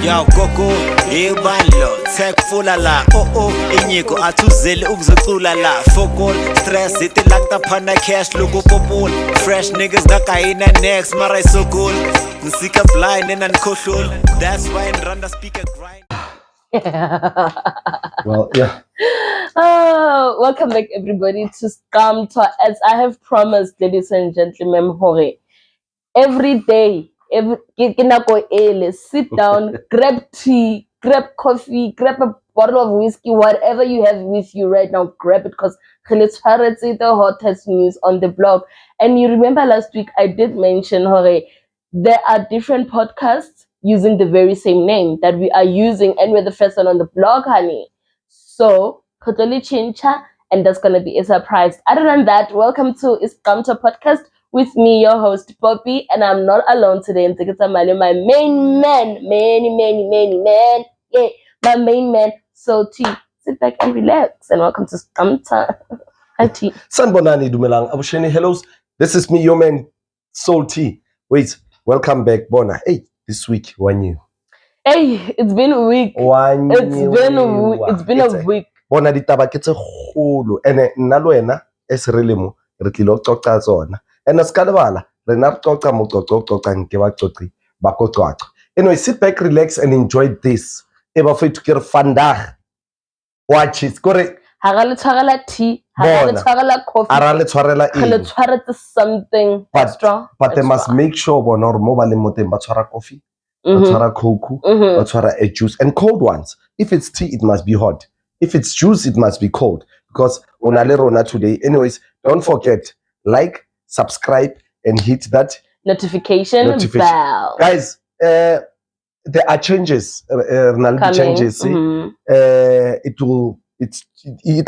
Yo gogo ibandlo tech fula la inyiko athuzeli ukuzocula la fokol stress ithi lakta phana cash loku popul fresh niggas ngakayina next mara so cool ngisika blind and unkhohlul that's why in randa speaker grind. Well, yeah. Welcome back everybody to Scum Talk. As I have promised, ladies and gentlemen, hore every day, sit down, grab tea, grab coffee, grab a bottle of whiskey, whatever you have with you right now, grab it because it's the hottest news on the blog. And you remember last week I did mention, hore, there are different podcasts using the very same name that we are using, and we're the first one on the blog, honey. So, Kotoli Chincha, and that's going to be a surprise. Other than that, welcome to Scum Talk Podcast with me, your host, Poppy, and I'm not alone today. And my main man, my main man, So T. Sit back and relax, and welcome to Scum Talk. Hi, T. Sanbonani Dumelang, Abusheni, hellos. This is me, your man, Soul T. Wait, welcome back, Bona. Hey, this week, one year. Hey, it's been a week. It's been a week. Bona ditaba ke tse kgolo ene nna lo wena e se re lemo re tlilo qoqa tsona ene se ka lebala rena re qoqa moqoqo qoqang ke ba qoqi ba qoqa. Anyway, sit back, relax and enjoy this. Eba fethu ke re vandag watch it kore ha ga le tshwarela tea, ha ga le tshwarela coffee, ara le tshwarela le tshwaretse something extra, but they must make sure bona hore mo ba le moteng ba tshwara coffee, ba tshwara coke, ba tshwara a juice, and cold ones. If it's tea, it must be hot. If it's juice, it must be cold, because ona le rona today. Anyways, don't forget, like, subscribe, and hit that notification bell. Guys, there are changes. Changes. It will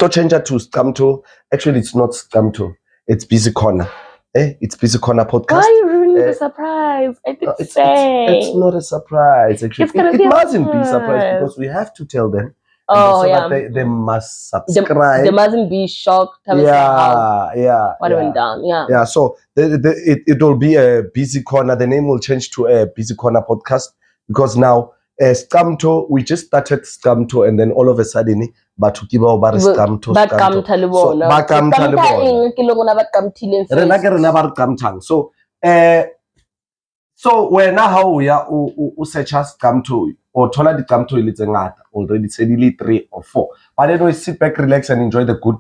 change to Scum Talk. Actually, it's not Scum Talk. It's Busy Corner. It's Busy Corner podcast. Why are you ruining the surprise? I did say it's not a surprise. Actually, it mustn't be a surprise because we have to tell them. That they must subscribe. They mustn't be shocked. What went down? Yeah. So it will be a Busy Corner. The name will change to a Busy Corner podcast because now Scum Talk, we just started Scum Talk, and then all of a sudden, but to give over Scum Talk. So when how we are search Scum Talk or thola di Scum Talk ile tse ngata already said 3 or 4, but anyway, sit back, relax and enjoy the good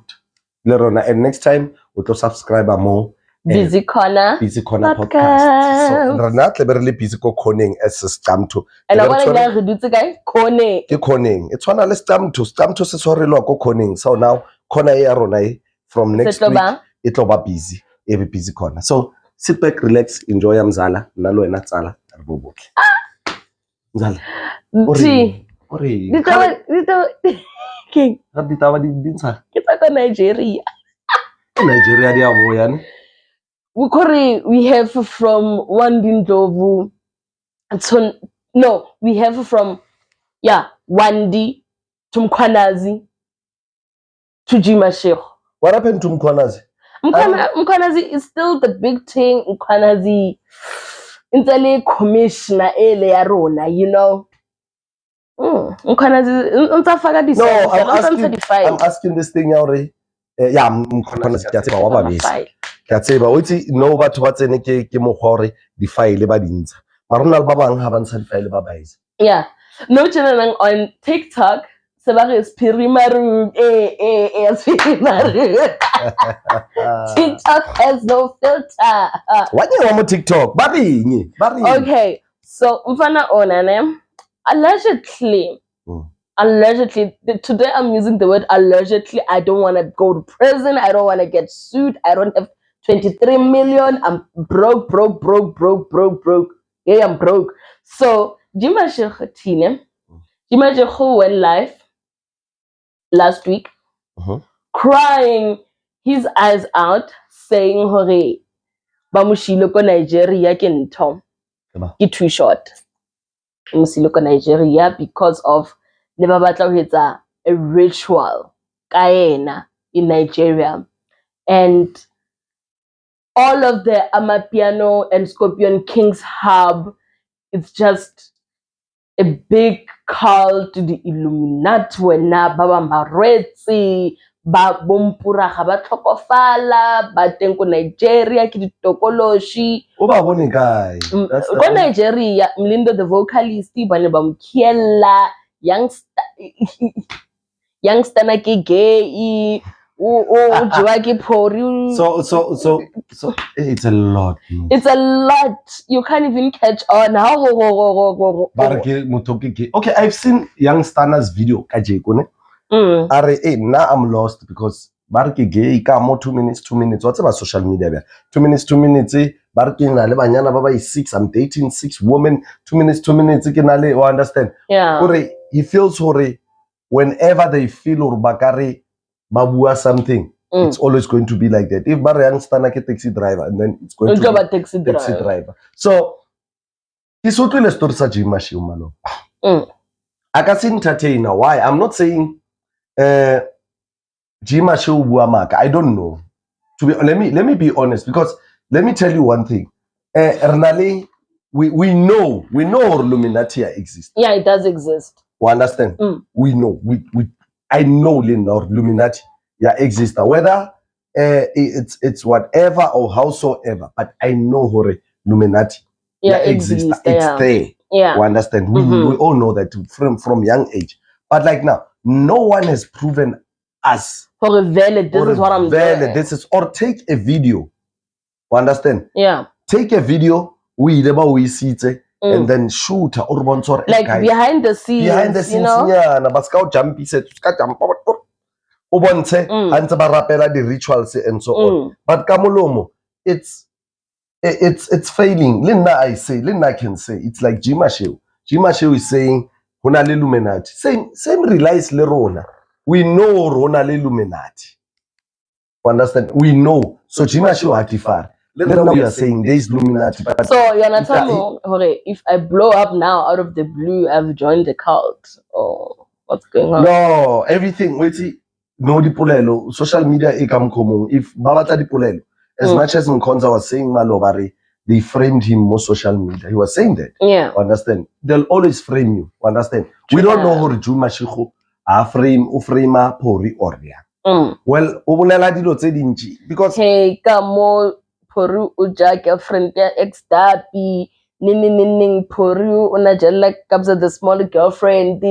lerona, and next time we will subscribe more Busy Corner podcast. So rena tle be re le busy ko corning as Scum Talk, and I want to get redutse kae corning ke corning e tshwana le Scum Talk se tshwarelwa ko corning. So now corner ya rona from next week it will be busy, every Busy Corner. So sit back, relax, enjoy mzala nna lo wena tsala re bo botle mzala ore ditaba di ntsha ke tsa Nigeria. Nigeria dia boya ne we have from Wandindlovu we have from Wandi to Mkhwanazi to Jimashego. What happened to Mkhwanazi? Mkhwanazi is still the big thing. Mkhwanazi intele commissioner ele ya rona, you know. Mkhwanazi untafaka di I'm asking this thing already. Mkhwanazi ke tseba wa ba bese. Ke tseba uthi no batho ba tsene ke mo gore di file ba dintsha. Marona ba bang ha ba ntsha di file ba baise. Yeah. No channel on TikTok. TikTok has no filter. What you want TikTok? Bari. Okay, so mfana ona allegedly today I'm using the word allegedly. I don't want to go to prison. I don't want to get sued. I don't have 23 million. I'm broke. Yeah, I'm broke. So Jimashego went live last week, crying his eyes out, saying, "Hore, bamushilo ko Nigeria ke ntho ke too short. Bamushilo ko Nigeria because of le ba batla ho etsa a ritual kaena in Nigeria, and all of the Amapiano and Scorpion Kings hub. It's just a big cult, the Illuminati wena ba bambaretse ba bompura ga ba tlhokofala ba teng ko Nigeria ke ditokoloshi o ba bone kae? That's the ko Nigeria Mlindo the vocalist ba ne ba mkiela youngster na ke gay o jiwa ke phori. So it's a lot. It's a lot. You can't even catch on. Okay, I've seen young Stana's video ka Jeko ne. Are now I'm lost because barke gay ka mo 2 minutes what's about social media bia 2 minutes barke na le banyana ba ba 6 I'm dating 6 women 2 minutes ke na le you understand yeah he feels hore whenever they feel or bakare ba bua something it's always going to be like that. If bar young Stana ke taxi driver and then it's going to be taxi driver. So ke so tlile story sa Jima Shiu malo aka se entertainer. Why? I'm not saying Jima Shiu bua maka. I don't know. Let me be honest, because let me tell you one thing. Renale, we know Illuminati exists. Yeah, it does exist. We understand. We know. I know Illuminati exists. Whether it's whatever or howsoever, but I know Illuminati exists. It's there. Yeah. We understand. We all know that from young age. But like now, no one has proven us. This is what I'm doing. This is, or take a video. You understand? Yeah. Take a video, we see it, and then shoot or like behind the scenes. Behind the scenes, you know? Yeah. Na baska jumpy set, jump. The rituals and so on. But Kamolomo, it's failing. Linda can say it's like Jima Shiu. Jima Shiu is saying Hona Illuminati. Same relies Lerona. We know Rona Illuminati. Understand? We know. So Jima Shiu Hatifar. Now we are saying there is Illuminati. So you're not telling me if I blow up now out of the blue, I've joined the cult. Or what's going on? No, everything. Wait, no dipolelo. Social media ikam komong. If babata dipolelo. As much as Nkonza was saying Malobari, they framed him more social media. He was saying that. Yeah. Understand? They'll always frame you. Understand? We don't know how to do Mashiko. Frame pori oria. Well, obulela dilo tse dinchi because hey, kamo pori uja girlfriend ya ex dapi ning pori una jela kabza the small girlfriend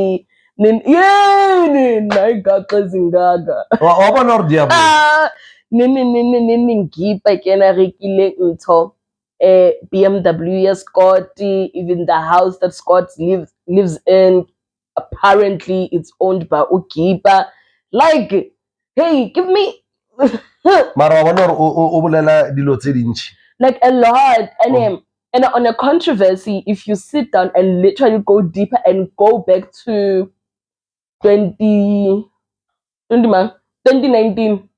nin I got zingaga. Wabona ordiabo. Ning gipa kena rekile ntho BMW Scott, even the house that Scott lives in, apparently it's owned by Ukipa. Like, hey, give me like a lot. And on a controversy, if you sit down and literally go deeper and go back to 2019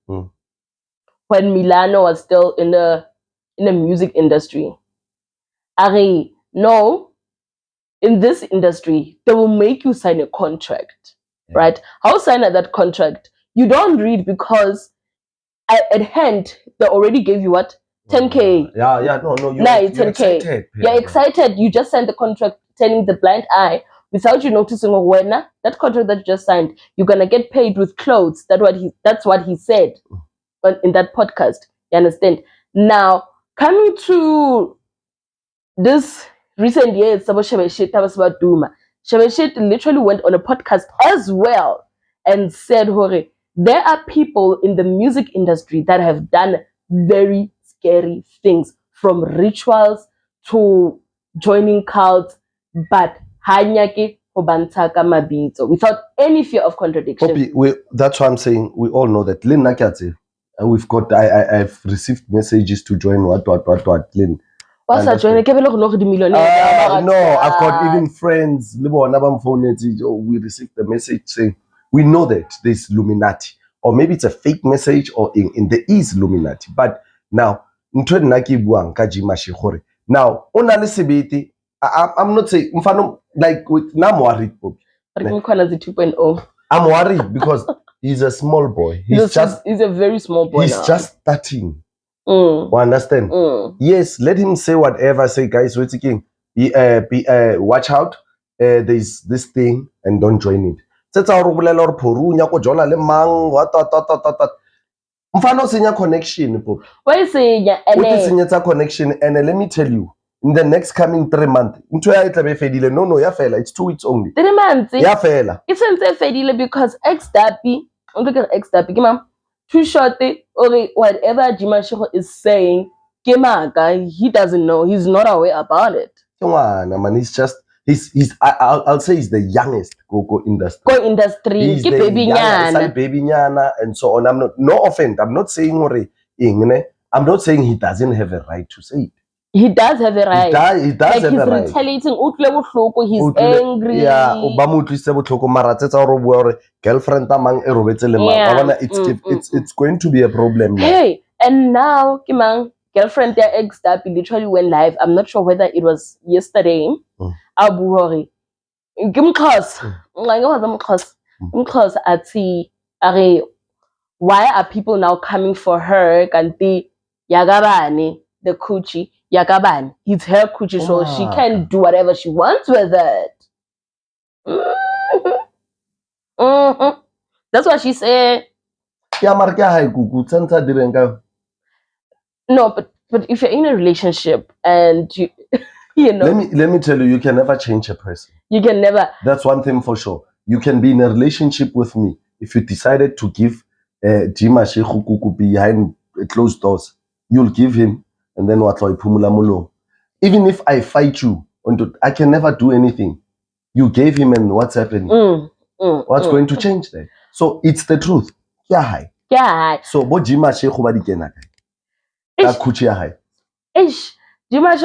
when Milano was still in the music industry. No, in this industry, they will make you sign a contract, right? How sign that contract? You don't read because at hand, they already gave you what? 10K. You're 10K. excited. You're excited. You just signed the contract telling the blind eye without you noticing when that contract that you just signed, you're gonna get paid with clothes. That's what he said in that podcast. You understand? Now, coming to this recent years, about Duma. Shabashit literally went on a podcast as well and said, Hore, there are people in the music industry that have done very scary things, from rituals to joining cults, but hanyake hobantaka mabito without any fear of contradiction. That's why I'm saying we all know that Lynn Nakate. We've got. I've received messages to join what Lynn. What's that join? No, I've got even friends. We received the message saying we know that there's Illuminati, or maybe it's a fake message, or in there is Illuminati. But now, now, I'm not saying like with Namwari. 2.0. I'm worried because he's a small boy. He's a very small boy. He's just starting. Understand? Yes, let him say whatever. Say, guys, wait again. Watch out. there's this thing and don't join it. Tsetsa hore o bolela hore phorunya go jola le mang what. Mfana o senya connection po. Why senya O te senyetsa connection and let me tell you in the next coming 3 months ntho ya itla be fedile no ya fela it's 2 weeks only 3 months ya fela e sentse fedile because X-Dappy ke mama too short or whatever Jimashego is saying ke maka he doesn't know, he's not aware about it. Ke ngwana man, he's just I'll say he's the youngest go industry. He's ke baby nyana and so on. I'm not I'm not saying I'm not saying he doesn't have a right to say it. He does have a right. He does like have a right. He's retaliating. He's angry. Yeah, girlfriend it's going to be a problem. Hey, and now Kimang girlfriend their X-Dappy literally went live. I'm not sure whether it was yesterday. Abu Hori. Why are people now coming for her? Kanti Yagabani, the coochie. Yakaban, it's her coochie, so she can do whatever she wants with it. That's what she said. No, but if you're in a relationship and you know, let me tell you, you can never change a person. You can never. That's one thing for sure. You can be in a relationship with me if you decided to give Jima Shekuku behind closed doors. You'll give him. And then what? Even if I fight you, I can never do anything. You gave him, and what's happening? What's going to change there? So it's the truth. Yeah. So what Jima Shekhu badi kena kai? Kuchi hai. Jima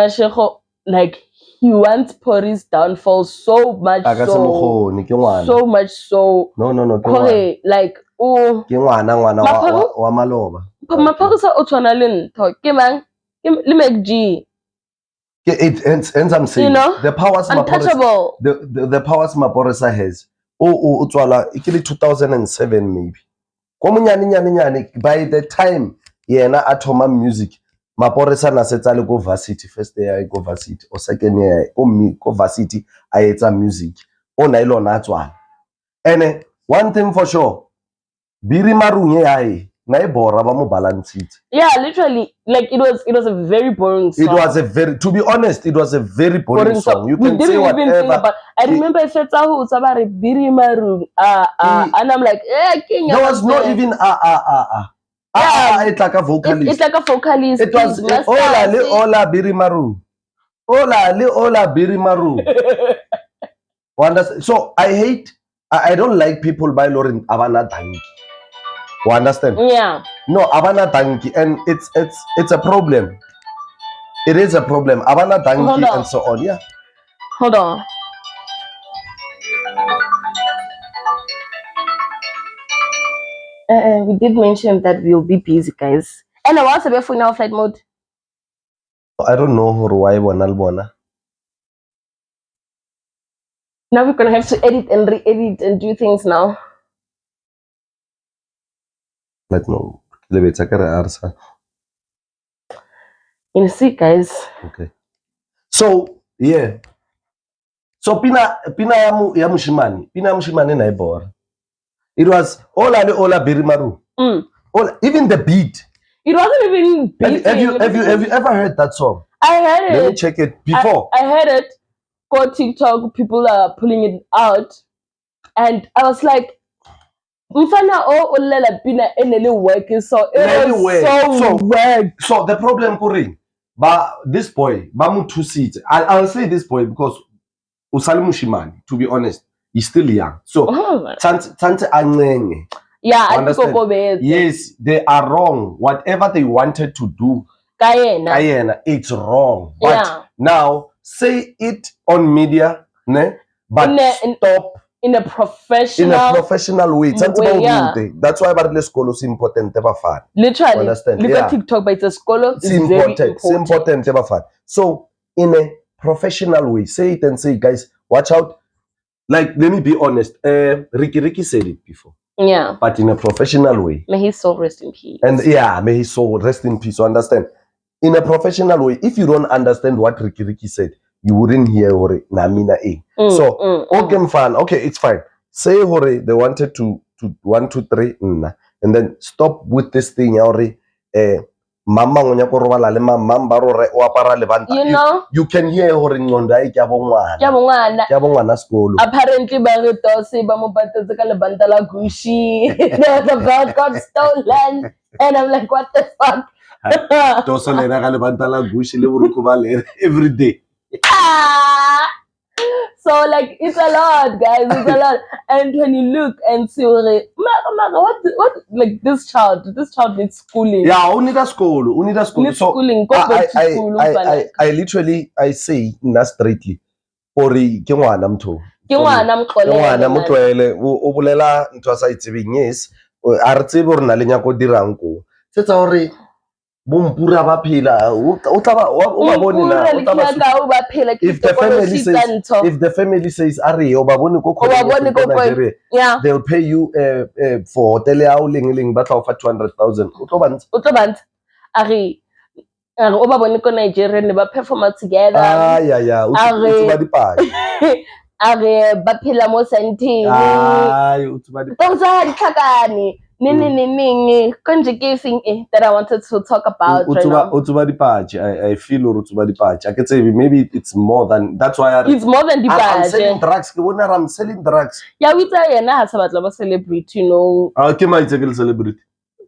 Shekhu, like he wants Pori's downfall so much so much so. No. Like ngwana wa maloba. Maphorisa o tshwana le ntho ke mang le MacG. It ends I'm saying, you know, the powers untouchable. The powers Maphorisa has. Utswala ikili 2007 maybe. Kwa nyani by the time yena athoma music Maphorisa na setsa le go varsity, first year go varsity or second year go varsity a etsa music o na ilona atswala. And one thing for sure, Biri Marunye yae na ibora ba mo balance it. Yeah, literally, like it was a very boring song. It was to be honest, it was a very boring song. You can say whatever. I remember if it's how Sabari Biri Maru and I'm like, King. There was not even it's like a vocalist. It's like a vocalist. It was Ola Biri Maru. Ola Biri Maru. Understand? So I don't like people by Lauren Avana Dangi. You understand? Yeah. No, Avana Dangi, and it's a problem. It is a problem. Avana Dangi and so on. Yeah. Hold on. We did mention that we'll be busy, guys. And I was a bit for now flight mode. I don't know why Bonalbona. Now we're gonna have to edit and re-edit and do things now. Like no, you see, guys. Okay. So yeah. So Pina Yamushimani na ibora. It was Ola Birimaru. Even the beat. It wasn't even beat. Have you ever heard that song? I heard it. Let me check it before. I heard it. Go TikTok, people are pulling it out, and I was like, "Mfana o ulela pina enele working so it was so work." So the problem, Kuri, but this boy, Bamu 2 seats. I'll say this boy because Usalimu Shimani, to be honest, he's still young. So Tante Anenge. Yeah, I yes, they are wrong. Whatever they wanted to do, Kayena, it's wrong. But now say it on media, ne? But stop in a professional way. That's why Bartle Skolo is important. Literally, understand? Look at TikTok, but it's a Skolo. It's important. So in a professional way, say it and say, guys, watch out. Like, let me be honest. Ricky said it before. Yeah. But in a professional way. May his soul rest in peace. And yeah, may his soul rest in peace. So understand. In a professional way, if you don't understand what Ricky said, you wouldn't hear hore namina eng. So okay mfana, okay, it's fine. Say hore they wanted to 1 2 3 nna, and then stop with this thing ya hore mama ngonya go robala le mama ba rore o apara lebanta. You know, you can hear hore ngondo ai ke a bongwana skolo. Apparently ba re tose ba mo patetse ka lebanta la Gucci. The belt got stolen, and I'm like, what the fuck? Toso le na ka lebanta la Gucci le boruko ba le every day. So like it's a lot, guys. It's a lot. And when you look and see what like this child needs schooling. Yeah, only that school. Needs So schooling. Go back to school. I literally say na straightly ori ke ngwana mtho. Ke ngwana mtlwele o bolela ntwa sa itsebeng. Yes, a re tsebe re na le nya go dirang ko. Tsetsa hore bompura ba phela o tla ba o bone na o tla ba phela. If the family says are o ba bone go Nigeria, yeah, they'll pay you for hotel ya o leng ba tla ofa 200,000 o tlo bantsa o ba bone ko Nigeria ne ba perform together. Yeah o tsuba dipadi ba phela mo senteng o tsuba ditlhakane that I wanted to talk about right now. I feel I can say maybe it's more than that's why it's more than the I'm selling drugs. I'm selling drugs. Yeah, we tell you now about celebrity, you know. Ke ma itse ke celebrity.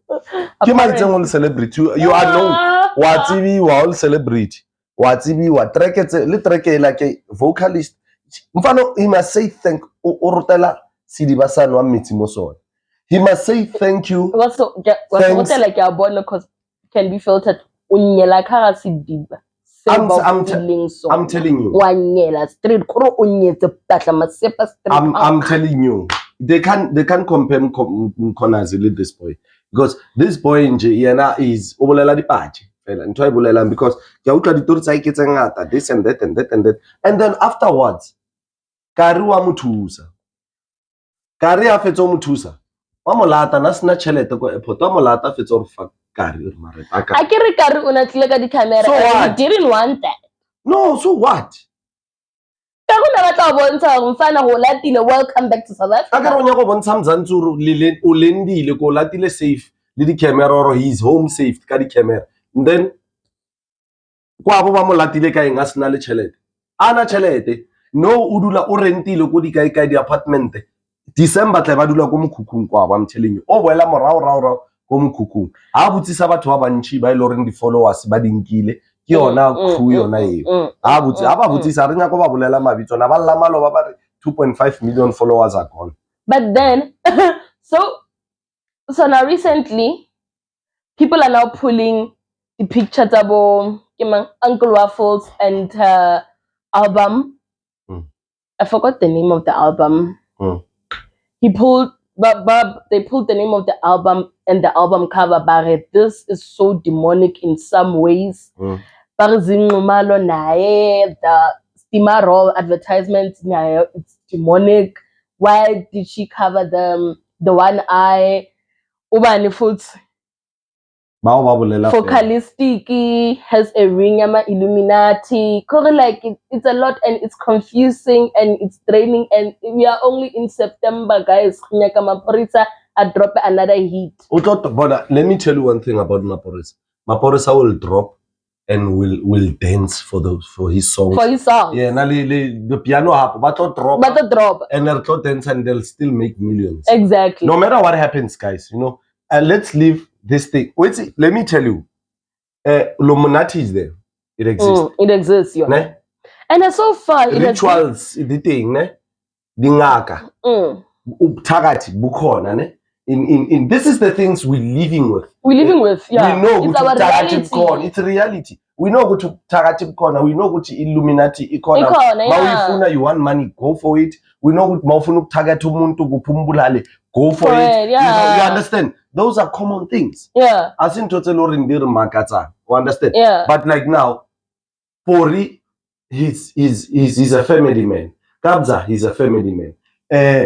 Ke ma itse celebrity. You are known. Wa TV wa all celebrity. Wa TV wa track like vocalist. Mfano he must say thank o rotela Sidibasana wa mitsi mo sona. He must say thank you. What's like your bond because can be filtered. I'm telling you. I'm telling you. They can't compare Konazi with this boy because this boy in Jena is obolela di pachi. Because this and that, and then afterwards, Kari wa mutusa. Kari afetso mutusa. Molata na sina chelete ko airport molata fetsa or fuck Kari mare aka akere Kari una tlile ka di camera so and he didn't want that. No, so what? Ka gona ba tla bontsha gore mfana go latile welcome back to South Africa. Aka ronya go bontsha Mzantsuru le o lendile go latile safe le di camera or he's home safe ka di camera, and then kwa bo ba mo latile ka enga sina le chelete ana chelete no o dula o rentile go di kae di apartment. December tla ba dula go mokhukhung kwa ba I'm telling you o boela morao go mokhukhung ha botsisa batho ba bantshi ba ile reng di followers ba dinkile ke yona crew yona eo ha ba botsisa re nya go ba bolela mabitso na ba lla malo ba ba 2.5 million followers are gone. But then so now recently people are now pulling the pictures of Uncle Waffles and album. I forgot the name of the album. They pulled the name of the album and the album cover. But this is so demonic in some ways. The Steamer Roll advertisement, it's demonic. Why did she cover the one eye? Focalistic has a ring Illuminati. Like it's a lot and it's confusing and it's draining, and we are only in September, guys. Maporisa drop another hit. But let me tell you one thing about Maporisa. Maporisa will drop and will dance for his songs. For his songs. Yeah, the piano but drop. And they'll dance and they'll still make millions. Exactly. No matter what happens, guys, and let's leave this thing. Wait, let me tell you. Illuminati is there. It exists. It exists, yeah. Ne? And so far, rituals, the thing, ne? Dingaka. Tagati, bukhona, ne? In this is the things we're living with. Yeah. We know it's our reality. It's reality. We know go to Tagati corner. We know go to Illuminati corner. Yeah. You want money, go for it. We know go mawufuna ukutagata umuntu kupumbulale, go for it. Yeah. You understand? Those are common things. Yeah. You understand? Yeah. But like now, Pori, he's a family man. Kabza, he's a family man.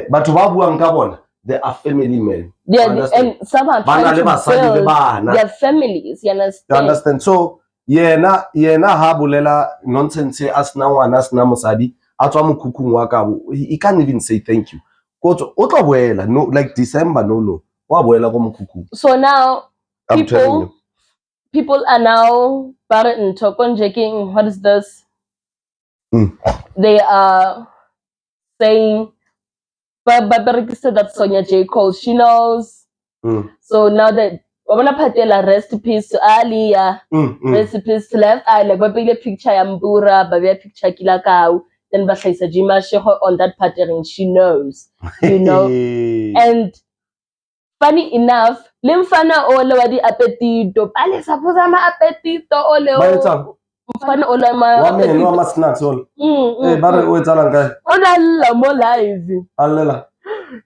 But Wabu and Gabon, they are family men. Yeah, and somehow trying to build their families. You understand? You understand? So yena ha bolela nonsense a sena ngwana a sena mosadi a tswa mokhukhung wa kabo, he can't even say thank you. Kotso o tlo boela, no, like December, no wa boela go mokhukhung. So now I'm telling you. people are now checking what is this? They are saying that Sonia J. Cole, she knows. So now that rest in peace to Alia, rest in peace to Left Eye, like a picture Mbura, a picture Kilakau, then Bashaisa Jima Sheho on that pattern, she knows, you know. And funny enough, Limfana Ole wadi appetito, Pale Sapozama appetito Ole. Mfana Ole ma snacks all. Bare o etsalang kae? Ona mo live. Allela.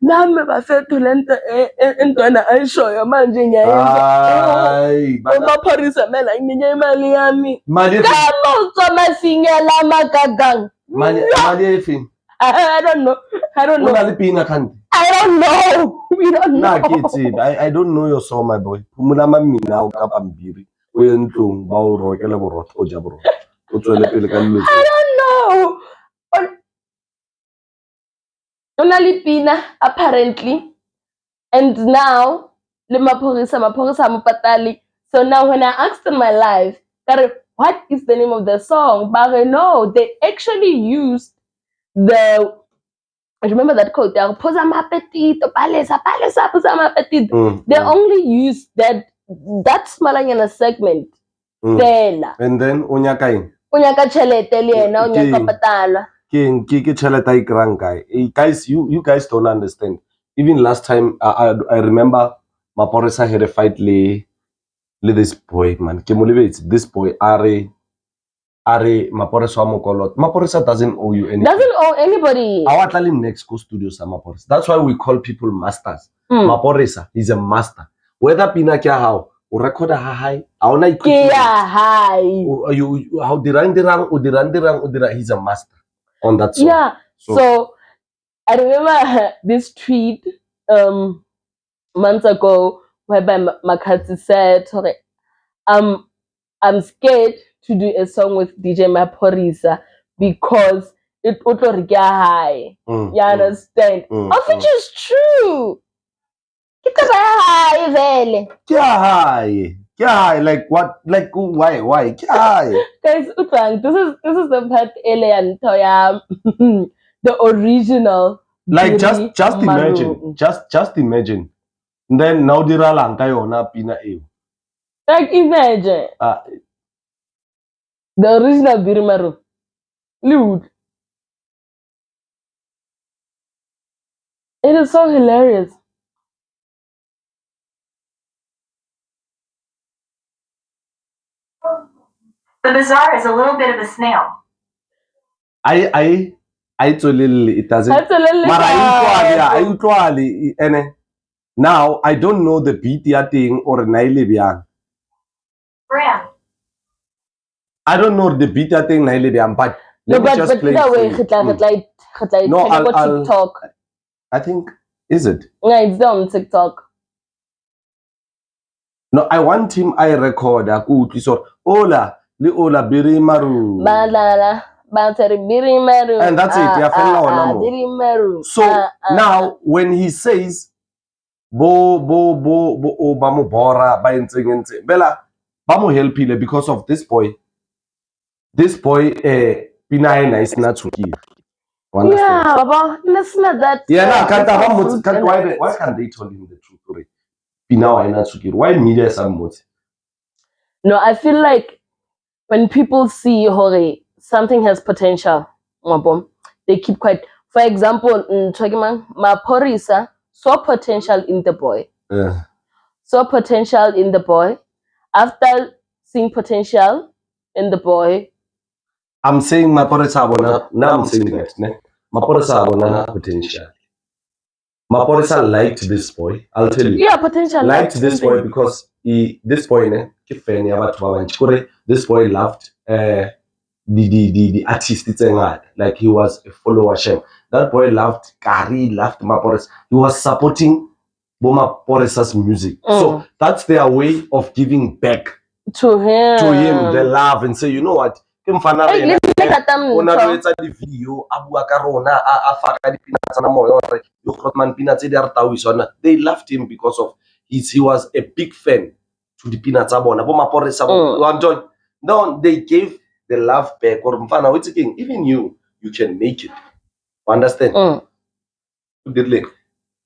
Nami bafethu lento entwana ayishoyo manje ngiyayenza. Hayi, Amapholisa mela nginike imali yami. Mali Kama utsoma sinyela amagagang. mali efini. I don't know. Una le pina kanti. I don't know. We don't know. Nah, kids, I don't know your song, my boy. Phumula mamina o ka pampiri. O ye ntlong ba o rokela borotho o ja borotho. O tswele pele ka dilo. I don't know. Unalipina apparently, and now maphorisa mapatali. So now when I asked in my life, what is the name of the song? But no, they actually used I remember that quote. They only used that Smalanyana segment. And then unyaka chelete liena unyaka patala. Ke cheleta ikrang guy. Guys, you guys don't understand. Even last time I remember Maporisa had a fight le this boy, man. This boy Are Maporisa Mokolot. Maporisa doesn't owe you anything. Doesn't owe anybody. Our talent next go studio sa Maporisa. That's why we call people masters. Maporisa is a master. Whether pina kya how, o record ha high, aona kya high. You how dirang, he's a master on that song. Yeah. So I remember this tweet months ago whereby Makatsi said, I'm scared to do a song with DJ Maporisa because it high. You understand? Of which is true. High. Like what? Like why? High. Guys, this is the part alien toya the original. Like just imagine. Just imagine. And then now dira lang kayo na pina ew. Like imagine. The original Birimaru. Lude. It is so hilarious. The bazaar is a little bit of a snail. I it doesn't. And now I don't know the beat thing or naile Brand. I don't know the beat thing naile but let me just play. No, I'll TikTok. I think is it? Yeah, it's on TikTok. No, I want him. I record. So Ola Birimaru. And that's it. So now when he says bo bamu bora ba entseng bela bamu help ile because of this boy pina is not to give. Yeah, Baba, let's not that. Yeah, why can't they tell him the truth already? Why media somewhat? No, I feel like when people see something has potential, they keep quiet. For example, Maporisa saw potential in the boy. Yeah. Saw potential in the boy. After seeing potential in the boy, I'm saying Maporisa abona. Now I'm saying that. Maporisa abona potential. Maporisa liked this boy. I'll tell you. Yeah, potential. Liked this boy because this boy this boy loved the artist like he was a follower Shem. That boy loved Kari, loved Maporisa. He was supporting Boma Porisa's music. So that's their way of giving back to him the love and say, you know what, ke mfana Hey, rena le rata o na ntho. lo etsa di-video a bua ka rona a faka dipina tsa na moya hore yo Grootman pina tse di a re tawisana. They loved him because of he was a big fan to dipina tsa bona bo maporesa no, they gave the love back or mfana o itse keng, even you can make it, understand. O dirile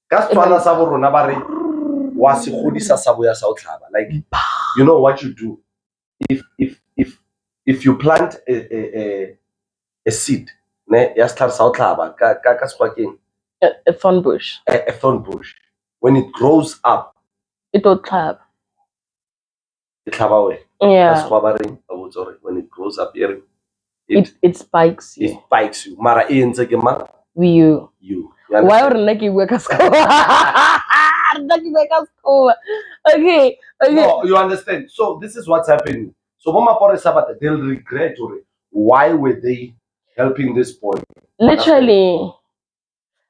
ka Setswana sa bo rona ba re wa se godisa sa boya sa o tlhaba, like you know what you do if you plant a seed ne ya setlhare sa o tlhaba ka sekgwakeng a thorn bush. A thorn bush, when it grows up It will clap. e tlhaba wena. Ka Yeah. sekgwa ba reng ba botsa gore when it grows up It spikes it you. spikes you, mara e entse ke mang? You. You Why understand? or nna ke bua ka sekgowa? Nna ke bua ka sekgowa. Okay. No, you understand. So this is what's happening. So bo maporesa but they'll regret why were they helping this boy? Literally.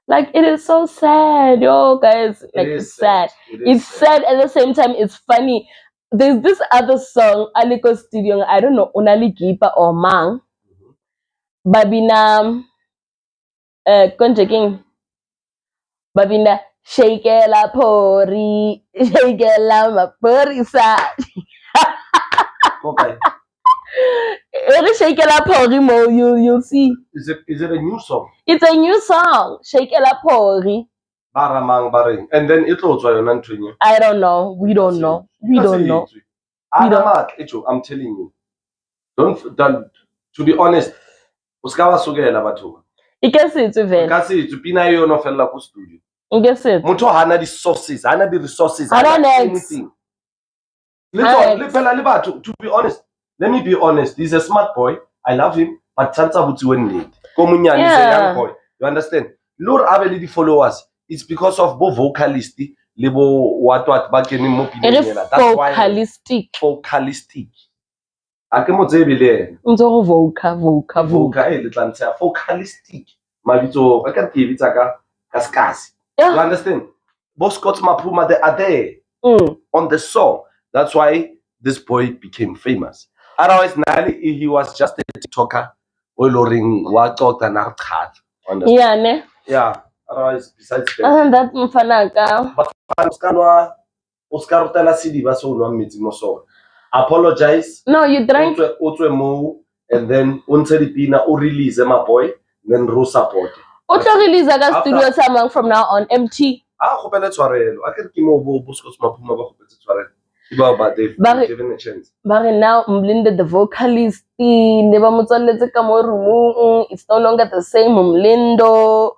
Like, it is so sad, yo, guys. Like, it's sad. It's sad at the same time. It's funny. There's this other song, Aliko Studio. I don't know, Onali Gipa or Mang. Babina, Konjaking. Babina, shake la pori, shake la maporisa. Okay. Shake la pori mo, you'll see. Is it a new song? It's a new song. Shake la pori. Baramang baring. And then it was you. I don't know. We don't know. We don't know. I'm telling you. Don't to be honest. Uskawa sugela batho. I guess it's even. Ka se to pina yo no fella ku studio. I guess it. Motho hana di sources, hana di resources, hana anything. To be honest, let me be honest. He's a smart boy. I love him, but Chanza Buti when need. Komunyan is a young boy. You understand? Lord Abeli the followers. It's because of bo vocalist, lebo what back in mo pinela. That's why vocalistic. Ake mo tsebile. Nzo voca. Le tlantsha vocalistic. Mabitso ba ka tibitsa ka kaskasi. You understand? Bo Scott Mapuma they are there on the song. That's why this boy became famous. Otherwise, he was just a TikToker. Yeah, ne? Yeah. Otherwise, besides that mfanaka. But apologize. No, you drank. And then release my boy. Then ro support. Otlo release aga studio samang from now on empty. Go pele tshwarelo. A ke mo bo Scott Mapuma ba go petse tshwarelo. But they've given a chance. But now Mlinde the vocalist never motswaletse ka mo room. It's no longer the same Mlindo.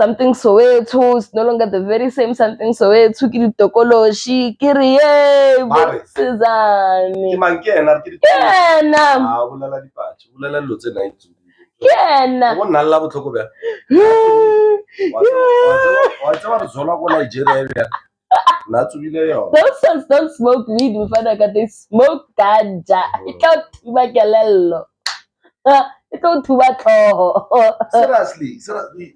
Something Soweto, it's no longer the very same something Soweto. Ki ditokoloshi, ki re Sizane. Ke mankena ke Kena. Bulala dipatsi, bulala lo tse night. Kena. Go nna la botlhoko ba. Wa tsaba re zola go Nigeria. Those sons don't smoke weed, Mfanaka. They smoke ganja. It don't tuba it don't tuba. Seriously,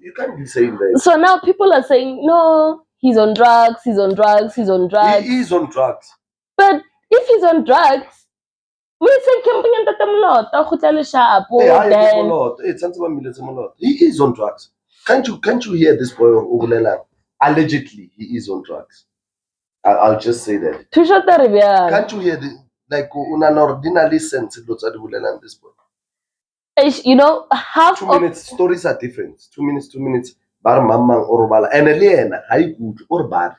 you can't be saying that. So now people are saying, no, he's on drugs, he's on drugs, he's on drugs. He is on drugs. But if he's on drugs, we say camping at the he is on drugs. Can't you hear this boy Ugulela? Allegedly, he is on drugs. I'll just say that. Can't you hear like unanordinally sense this boy? You know, half 2 minutes stories are different. 2 minutes. Bar mamang or bala and Elena high good or bar.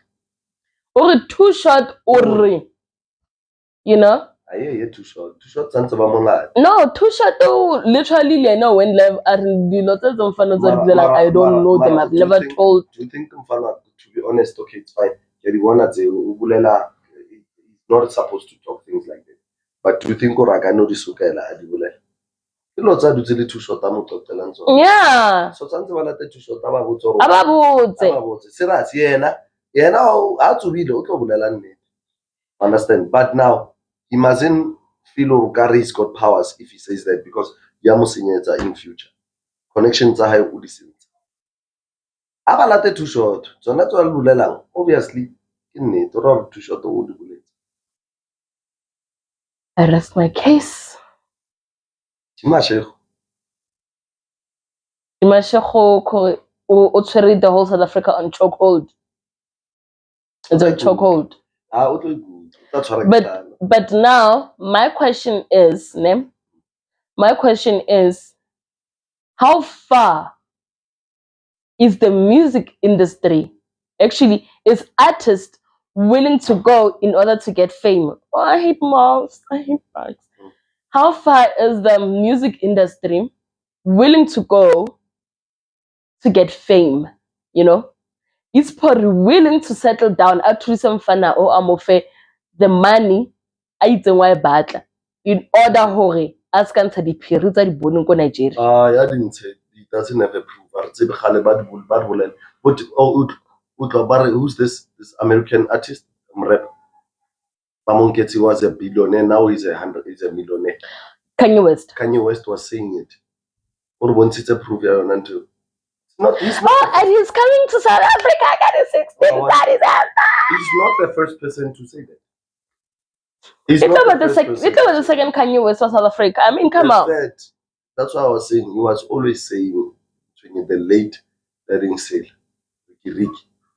Or too short or you know? Yeah, too short. Too short sense of a no, too short though literally Lena when live are the lots of fans I don't know them. I've never told. Do you think to be honest, okay, it's fine. The one at Ugulela is not supposed to talk things like that. But do you think Oraga know this Ukela Adibule? Lots are doing too short. Yeah. So something like that too short. About Siras, yeah, now how to read the understand. But now he mustn't feel Ugari has got powers if he says that because Yamusinyeta in future. Connections are high with this. Abalate too short. So that's why obviously in it or too short. I rest my case. Timashego. Dimashego o tshwere the whole South Africa on chokehold. It's a chokehold. But now my question is, how far is the music industry, actually, is artists willing to go in order to get fame? Oh, I hate mouths. I hate bugs. How far is the music industry willing to go to get fame? You know, is probably willing to settle down at some fana or amofe the money I batla in order hore as cancer di phiri tsa di boneng ko Nigeria. Yeah, didn't say it doesn't have a proof. But who's this American artist? Pamonketi was a billionaire, now he's a millionaire. Kanye West. Kanye West was saying it. Or once it's a proof, he's not. And he's coming to South Africa. I got a 16. That is He's not the first person to say that. It's about the second Kanye West for South Africa. I mean, come on. That's what I was saying. He was always saying during the late letting sale.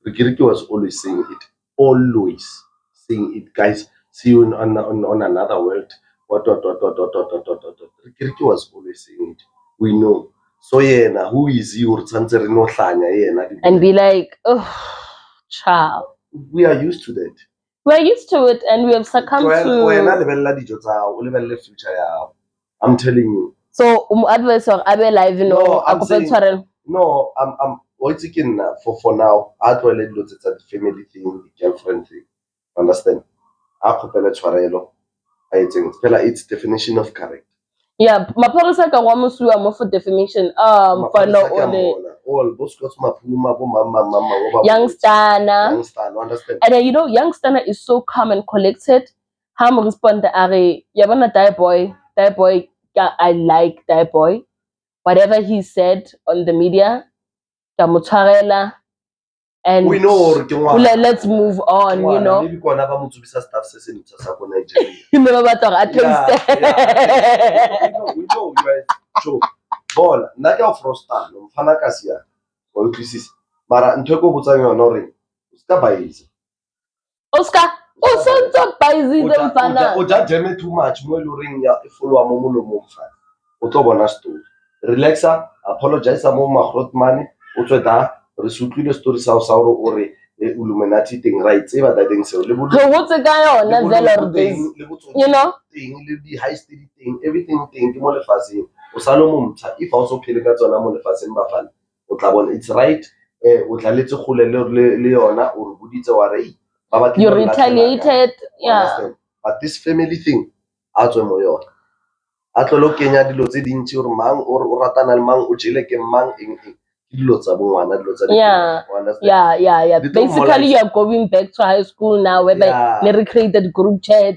Ricky was always saying it. Always saying it, guys. See you on another world. What. Ricky was always saying it. We know. So yeah, who is he? And be like, oh, child. We are used to that. We're used to it, and we have succumbed to. I'm telling you. So, advice or Abe live, you know, I'm thinking for now. I try to look at the family thing, the girlfriend thing. Understand? I think it's definition of character. Yeah, my parents are going to for defamation. For no all those got Youngstana. Understand? And then, you know, Youngstana is so calm and collected. Ham respond the are Yabana die boy, I like that boy. Whatever he said on the media, and we know. Let's move on, you know. Maybe You know what we know you are joke. Ball, naga frosta, no fana kasia. O tlisisi. Mara ntweko botsa yona hore ska baize. Oscar, o sontso baize dem fana. O ja jam too much mo le ring ya e follow mo molomong fa. O tlo bona story. Relaxa, apologize mo Magrotman, o tswe da re sutlile story sa hore o re Illuminati thing right e ba da ding se le bo go botse ka yona zelo you know thing le di high steady thing everything thing ke mo lefaseng o sa lo momtsha if also phele ka tsona mo lefaseng ba fana o tla bona it's right o tla letse gole le yona o re buditse wa re ba ba you retaliated yeah but this family thing a tswe mo yona a tlolo kenya dilo tse dintsi gore mang o ratana le mang o jele ke mang eng yeah basically you are going back to high school now where they recreated group chat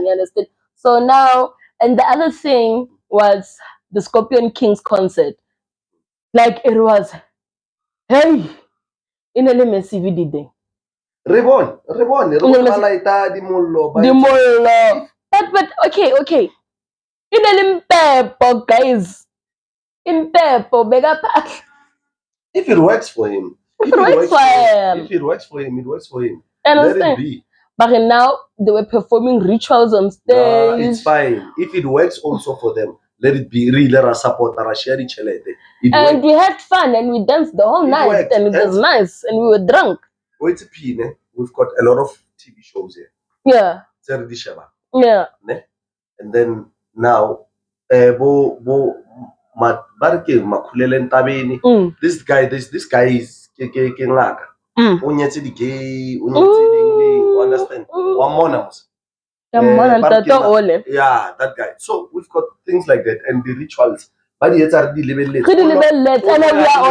understand. So now, and the other thing was the Scorpion Kings concert, like it was hey in a massive did Rebon but okay in a Pepo, guys. In Pepo, bega pack. If it works for him. If it works for him, it works for him. Let it be. But now they were performing rituals on stage. It's fine. If it works also for them, let it be. Really, let us support our share each other. And we had fun and we danced the whole night and it was nice and we were drunk. Wait a pin, we've got a lot of TV shows here. Yeah. Yeah. And then now, this guy is understand? Yeah, that guy. So we've got things like that and the rituals. But and we are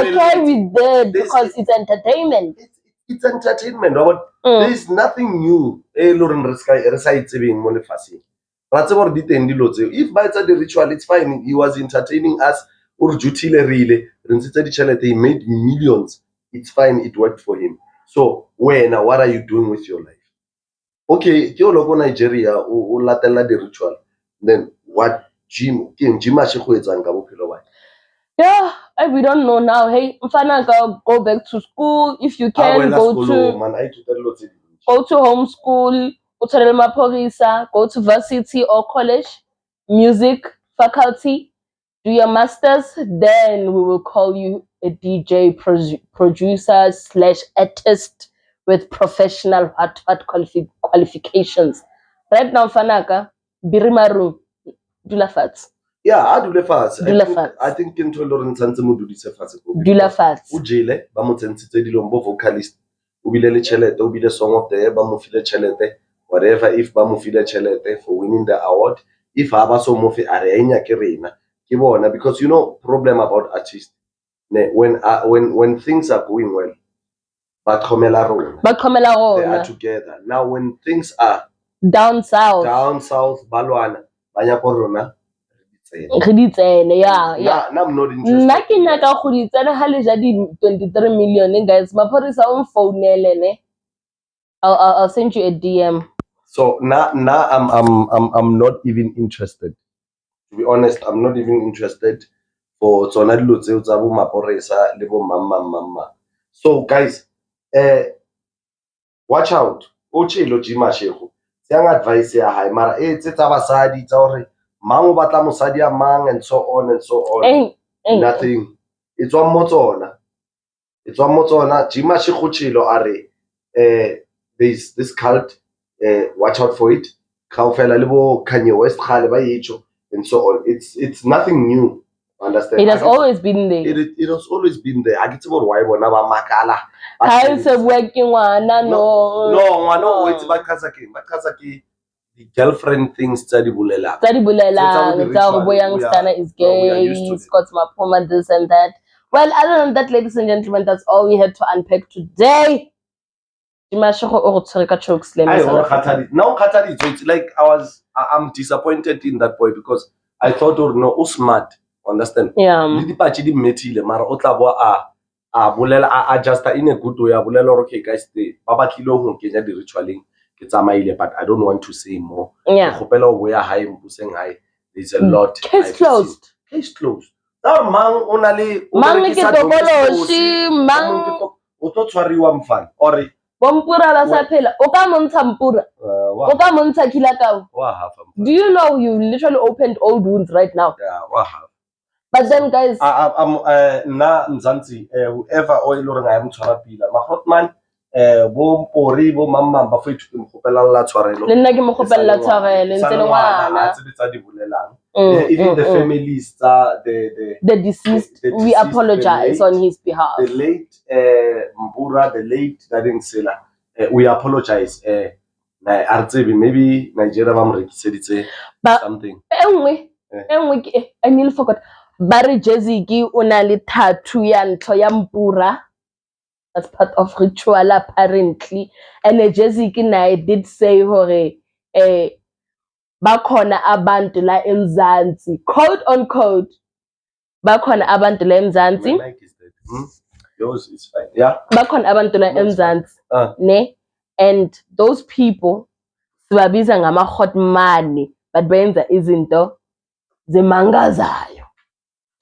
okay with that because it's entertainment. It's entertainment, Robert. There's nothing new. If by the ritual, it's fine. He was entertaining us. He made millions. It's fine. It worked for him. So when what are you doing with your life? Okay, ke o logo Nigeria o latela di ritual. Then what gym a se go etsang ka bophelo ba? Yeah, we don't know now. Hey, mfana go back to school if you can. Man, I Go to homeschool. Utholele mapholisa. Go to varsity or college, music faculty. Do your masters. Then we will call you a DJ producer / artist with professional hot qualifications. Right now, mfanaka birimaru dula fatshe. Yeah, a dule fatshe. Dula fatshe. I think ke ntho e le hore ntse mo dudise fatshe go. Dula fatshe. O jele ba mo tsentshitse dilong bo vocalist. O bile le tšhelete, o bile song of the year, ba mo file tšhelete. Whatever, if ba mo file tšhelete for winning the award, if ha ba so mo fe a re enya ke rena ke bona, because you know problem about artists when things are going well ba tlhomela rona, they are together. Now when things are down south ba lwana ba nya go rona re di tsene. Yeah. Now I'm not interested. Nna ke nyaka go di tsena ha le ja di 23 million guys. Maphodisa o mfounele ne. I'll send you a DM. So now I'm not even interested. To be honest, I'm not even interested for tsona dilo tseo tsa bo maporesa le bo mamma. So guys, watch out. O tshelo Jima Shego. Tsang advice ya hae mara tse tsa basadi tsa hore mang o batla mosadi ya mang and so on and so on. Nothing. It's one mo tsona. Jima Shego tshelo are there's this cult, watch out for it. Kaufela le bo Kanye West khale ba yitsho and so on. It's nothing new. Understand? It has always been there. It has always been there. I get about why bona ba makala. Ha se working ngwana no, it's ba Kazaki. The girlfriend things tsa di bolela. Tsa youngster is gay, Scott Mapoma, this and that. Well, other than that, ladies and gentlemen, that's all we had to unpack today. Now it's like I'm disappointed in that boy because I thought no smart, understand? Yeah. Just in a good way. Okay, guys, but I don't want to say more. Yeah. There's a lot. Case closed. Now, man, Bompura la sa phela o ka montsha mpura o ka montsha khilakao. Do you know you literally opened old wounds right now? Yeah, but then guys, I'm na Mzansi whoever o ile re ga mo tshwara pila ma Hotman bo mpori bo mamma ba fethu ke mo gopela la tshwarelo le nna ke mo gopela tshwarelo ntse le ngwana tsa di bolelang. Even the families the deceased, we apologize on his behalf. The late Mpura, the late Dadeng Sela, we apologize. Maybe Nigeria ba mo rekiseditse something. Anyway, I nearly forgot. Barry Jeziki o na le tattoo ya ntho ya Mpura as part of ritual apparently, and Jeziki na did say hore bakhona abantu la eMzansi, quote unquote, bakhona abantu la eMzansi. Yours is fine. Yeah. Bakhona abantu la eMzansi, ne, and those people sibabiza ngama hot money, but benza izinto zemangazayo.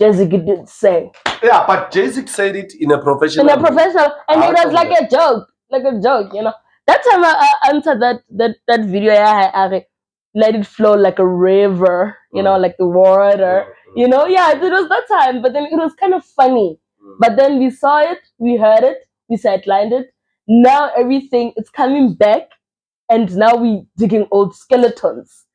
Jeziki did say. Yeah, but Jeziki said it in a professional. And it was like a joke, you know. That time I answered that video, I let it flow like a river, you know, like the water, you know. Yeah, it was that time, but then it was kind of funny. But then we saw it, we heard it, we sidelined it. Now everything, it's coming back, and now we digging old skeletons.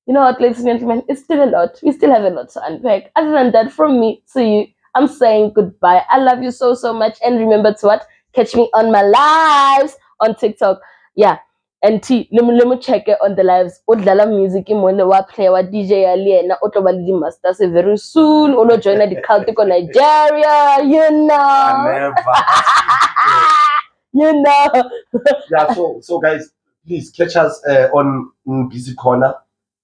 You know what, ladies and gentlemen, it's still a lot. We still have a lot to unpack. Other than that, from me to you, I'm saying goodbye. I love you so, so much. And remember to what? Catch me on my lives on TikTok. Yeah. And let me check it on the lives. Udlala music imone wa play wa DJ aliena otoba di masters very soon. Uno join the Celtic Nigeria, you know. You know. Yeah, so guys, please catch us on Busy Corner.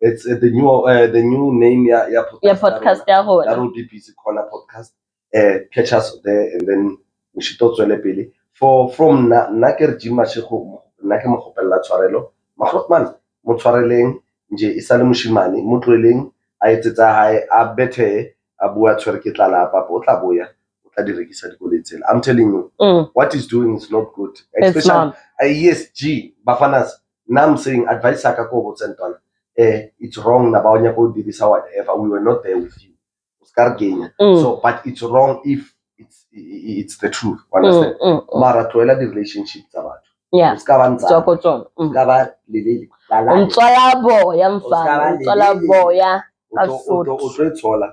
It's the new name podcast. That will be Busy Corner podcast. Catch us there, and then we should talk to Pele from nna ke re Jim Mashego nna ke mo gopella tshwarelo Magrotman mo tshwareleng nje e sa le moshimane mo tloeleng a etsetsa hae a bethe a bua tshwere ke tla la papa o tla boya o tla di rekisa dikoleng tsela. I'm telling you what he's doing is not good, especially ESG Bafanas. Now I'm saying advice ka ko botsentwana it's wrong na ba onya go dirisa whatever, we were not there with you so but it's wrong if it's the truth, understand? Mara tloela di relationship tsa batho yeah ska ba ntsa tsoko tsona ska ba lelele umtswala boya mfana umtswala boya o tlo tshola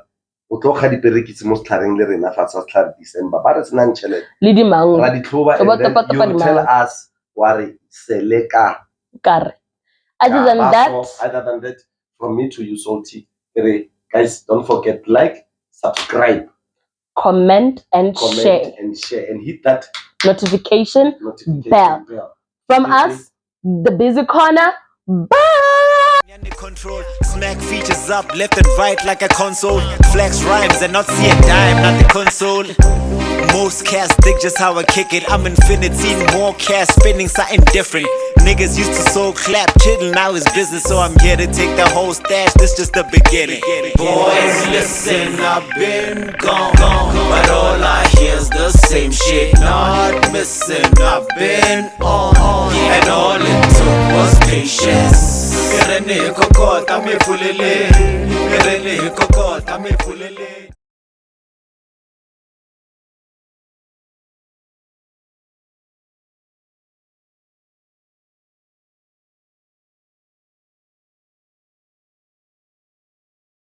o tlo kga diperekisi mo setlhareng le rena fa sa setlhare December ba re senang tšhelete le dimang ra di tlhoba and then you tell us wari seleka kare other than that from me to you Salty, guys, don't forget like, subscribe, comment and share and hit that notification bell. From us, the Busy Corner. Bye. Control, smack features up left and right like a console. Flex rhymes and not see a dime, not the console. Most cats dig just how I kick it. I'm infinity, more cash spending something different. Niggas used to so clap, chill, now it's business, so I'm here to take the whole stash. This just the beginning. Boys, listen, I've been gone, but all I hear's the same shit. Not missing, I've been on, and all it took was patience. Kokota me fulele, kokota me fulele.